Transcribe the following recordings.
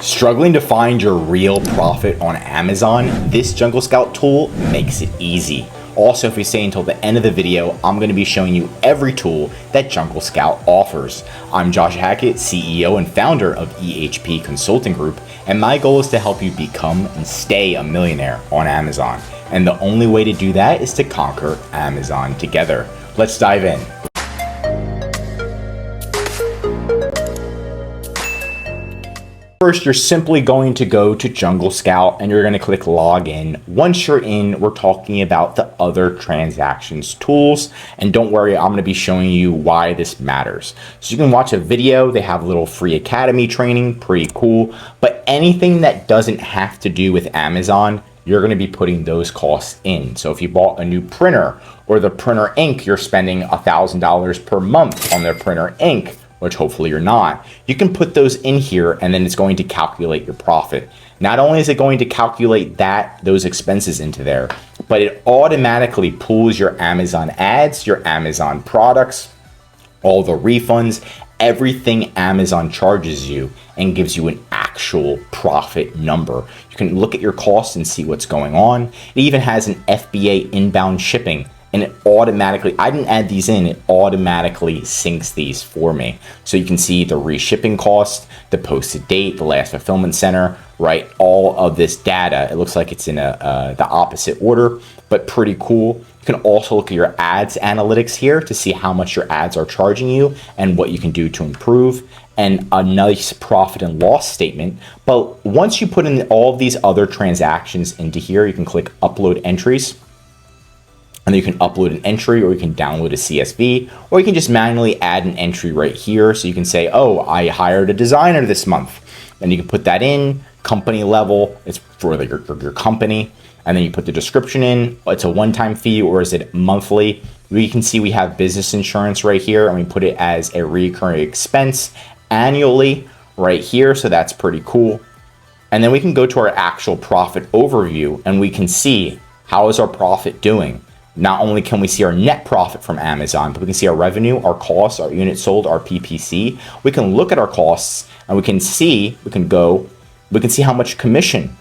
Struggling to find your real profit on Amazon? This JungleScout tool makes it easy. Also, if you stay until the end of the video, I'm going to be showing you every tool that JungleScout offers. I'm Josh Hackett, CEO and founder of EHP Consulting Group, and my goal is to help you become and stay a millionaire on Amazon. And the only way to do that is to conquer Amazon together. Let's dive in. First, you're simply going to go to JungleScout and you're going to click login. Once you're in, we're talking about the other transactions tools. And don't worry, I'm going to be showing you why this matters. So you can watch a video. They have a little free academy training, pretty cool. But anything that doesn't have to do with Amazon, you're going to be putting those costs in. So if you bought a new printer or the printer ink, you're spending $1,000 per month on their printer ink, which hopefully you're not, you can put those in here and then it's going to calculate your profit. Not only is it going to calculate those expenses into there, but it automatically pulls your Amazon ads, your Amazon products, all the refunds, everything Amazon charges you and gives you an actual profit number. You can look at your costs and see what's going on. It even has an FBA inbound shipping. And it automatically, I didn't add these in, it automatically syncs these for me. So you can see the reshipping cost, the posted date, the last fulfillment center, right? All of this data. It looks like it's in the opposite order, but pretty cool. You can also look at your ads analytics here to see how much your ads are charging you and what you can do to improve, and a nice profit and loss statement. But once you put in all of these other transactions into here, you can click upload entries. And then you can upload an entry, or you can download a CSV, or you can just manually add an entry right here. So you can say, oh, I hired a designer this month. And you can put that in, company level, it's for your company. And then you put the description in, it's a one-time fee, or is it monthly? We can see we have business insurance right here, and we put it as a recurring expense annually right here. So that's pretty cool. And then we can go to our actual profit overview, and we can see how is our profit doing. Not only can we see our net profit from Amazon, but we can see our revenue, our costs, our units sold, our PPC. We can look at our costs and we can see how much commission,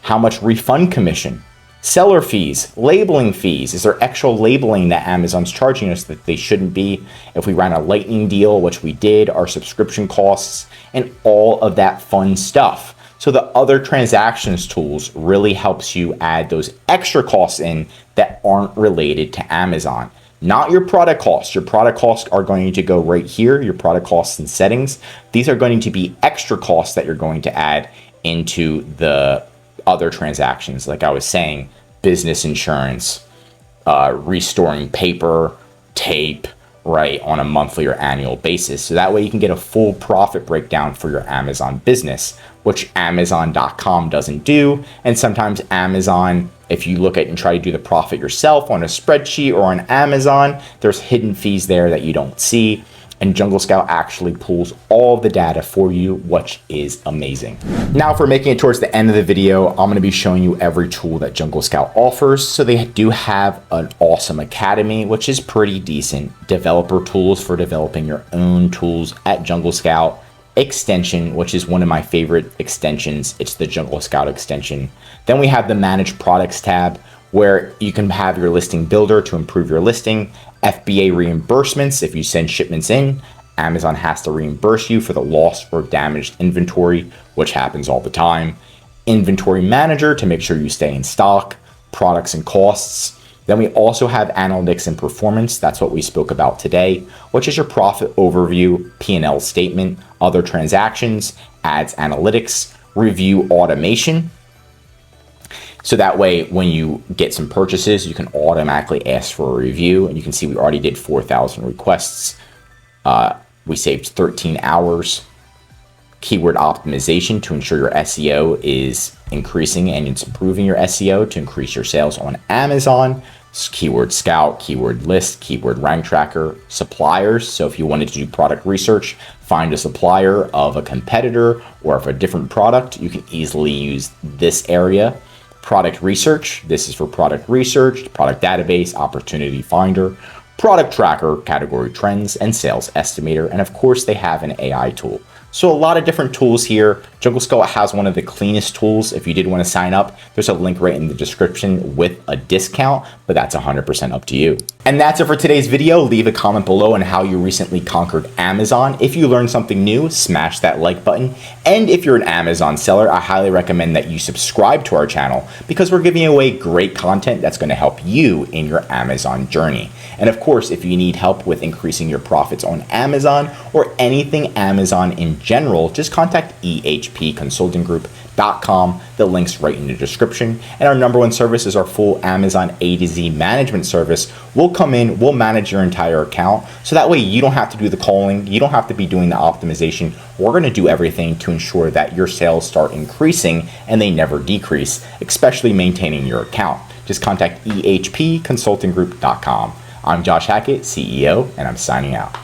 how much refund commission, seller fees, labeling fees. Is there extra labeling that Amazon's charging us that they shouldn't be? If we ran a lightning deal, which we did, our subscription costs, and all of that fun stuff. So the other transactions tools really helps you add those extra costs in that aren't related to Amazon. Not your product costs. Your product costs are going to go right here, your product costs and settings. These are going to be extra costs that you're going to add into the other transactions. Like I was saying, business insurance, restoring paper, tape, right, on a monthly or annual basis. So that way you can get a full profit breakdown for your Amazon business, which Amazon.com doesn't do. And sometimes Amazon, if you look at and try to do the profit yourself on a spreadsheet or on Amazon, there's hidden fees there that you don't see. And JungleScout actually pulls all of the data for you, which is amazing. Now, if we're making it towards the end of the video, I'm going to be showing you every tool that JungleScout offers. So they do have an awesome academy, which is pretty decent. Developer tools for developing your own tools at JungleScout. Extension, which is one of my favorite extensions. It's the JungleScout extension. Then we have the Manage Products tab, where you can have your listing builder to improve your listing. FBA reimbursements. If you send shipments in, Amazon has to reimburse you for the lost or damaged inventory, which happens all the time. Inventory manager to make sure you stay in stock, products and costs. Then we also have analytics and performance. That's what we spoke about today, which is your profit overview, P&L statement, other transactions, ads analytics, review automation. So that way, when you get some purchases, you can automatically ask for a review. And you can see we already did 4,000 requests. We saved 13 hours. Keyword optimization to ensure your SEO is increasing and it's improving your SEO to increase your sales on Amazon. Keyword scout, keyword list, keyword rank tracker, suppliers. So if you wanted to do product research, find a supplier of a competitor or of a different product, you can easily use this area. Product research, this is for product research, product database, opportunity finder, product tracker, category trends, and sales estimator. And of course, they have an AI tool. So a lot of different tools here. JungleScout has one of the cleanest tools. If you did want to sign up, there's a link right in the description with a discount, but that's 100% up to you. And that's it for today's video. Leave a comment below on how you recently conquered Amazon. If you learned something new, smash that like button. And if you're an Amazon seller, I highly recommend that you subscribe to our channel because we're giving away great content that's going to help you in your Amazon journey. And of course, if you need help with increasing your profits on Amazon or anything Amazon in general, just contact ehpconsultinggroup.com. The link's right in the description. And our number one service is our full Amazon A to Z management service. We'll come in, we'll manage your entire account. So that way you don't have to do the calling, you don't have to be doing the optimization. We're going to do everything to ensure that your sales start increasing and they never decrease, especially maintaining your account. Just contact ehpconsultinggroup.com. I'm Josh Hackett, CEO, and I'm signing out.